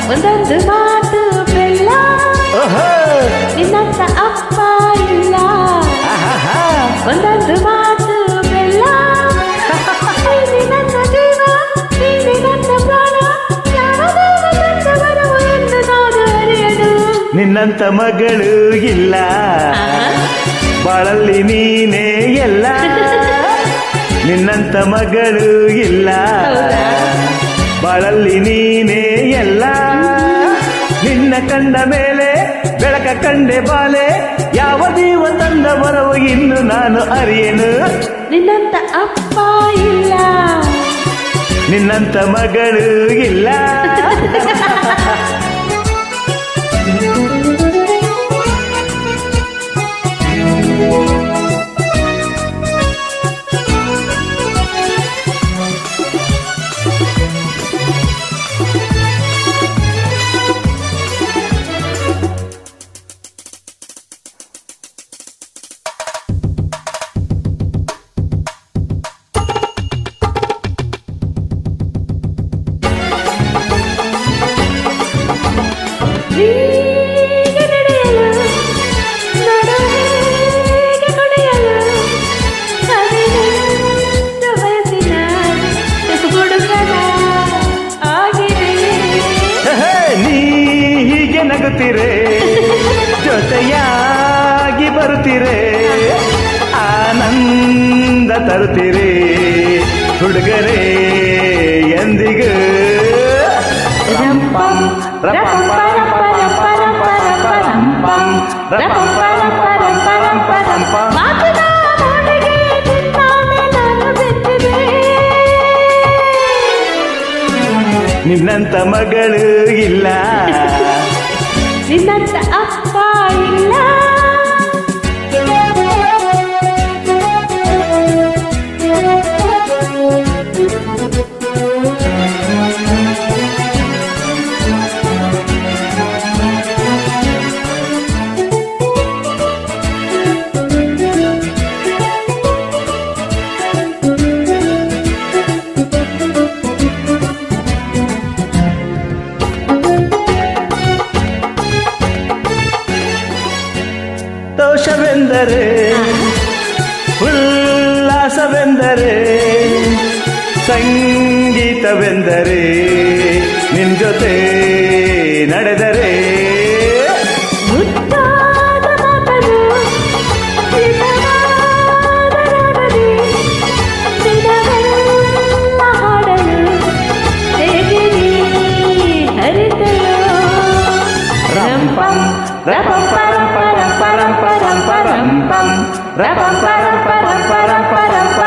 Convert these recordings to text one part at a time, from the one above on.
ಒಂದೊಂದು ಮಾತು ಬೆಲ್ಲ ನಿನ್ನಂತ ಅಪ್ಪ ಇಲ್ಲ ಒಂದೊಂದು ಮಾತು ಬೆಲ್ಲ ನನ್ನ ಜೀವ ನನ್ನ ಪ್ರಾಣ ಯಾವ ಬರವು ಎಂದು ನಾನು ಅರಿಯದು ನಿನ್ನಂತ ಮಗಳು ಇಲ್ಲ ಬಾಳಲ್ಲಿ ನೀನೇ ಎಲ್ಲ ನಿನ್ನಂತ ಮಗಳು ಇಲ್ಲ ಬಾಳಲ್ಲಿ ನೀನೇ ಎಲ್ಲ ನಿನ್ನ ಕಂಡ ಮೇಲೆ ಬೆಳಕ ಕಂಡೆ ಬಾಲೆ ಯಾವ ದೀವ ತಂದ ಬರವು ಇನ್ನು ನಾನು ಅರಿಯೇನು ನಿನ್ನಂತ ಅಪ್ಪ ಇಲ್ಲ ನಿನ್ನಂತ ಮಗಳು ಇಲ್ಲ ನಗುತ್ತೀರೆ ಜೊತೆಯಾಗಿ ಬರುತ್ತೀರೆ ಆನಂದ ತರುತ್ತೀರೆ ಹುಡುಗರೇ ಎಂದಿಗೂ ನಿನ್ನಂತ ಮಗಳು ಇಲ್ಲ ನಿನ್ನಂತ ಅಪ್ಪ ಇಲ್ಲ ದೋಷವೆಂದರೆ ಉಲ್ಲಾಸವೆಂದರೆ ಸಂಗೀತವೆಂದರೆ ನಿನ್ ಜೊತೆ ನಡೆದರೆ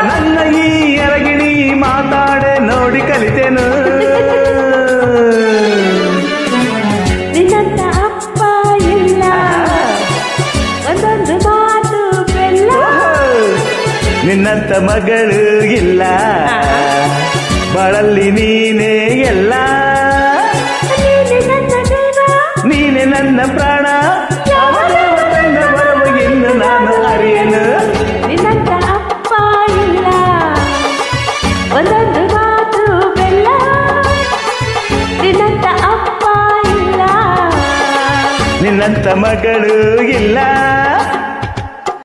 ನನ್ನ ಈ ಎರಗಿಣಿ ಮಾತಾಡೆ ನೋಡಿ ಕಲಿತೇನು ನಿನ್ನಂತ ಅಪ್ಪ ಇಲ್ಲ ಒಂದೊಂದು ಮಾತು ಬೆಲ್ಲ ನಿನ್ನಂತ ಮಗಳು ಇಲ್ಲ ಬಾಳಲ್ಲಿ ನೀನೇ ಎಲ್ಲ ನೀನೆ ನನ್ನ ಪ್ರಾಣ ಬರವು ಇನ್ನು ನಾನು ಅರಿಯನು ನಿನ್ನಂತ ಅಪ್ಪ ಇಲ್ಲ ಒಂದೊಂದು ಮಾತು ಬೆಲ್ಲ ನಿನ್ನಂತ ಅಪ್ಪ ಇಲ್ಲ ನಿನ್ನಂತ ಮಗಳು ಇಲ್ಲ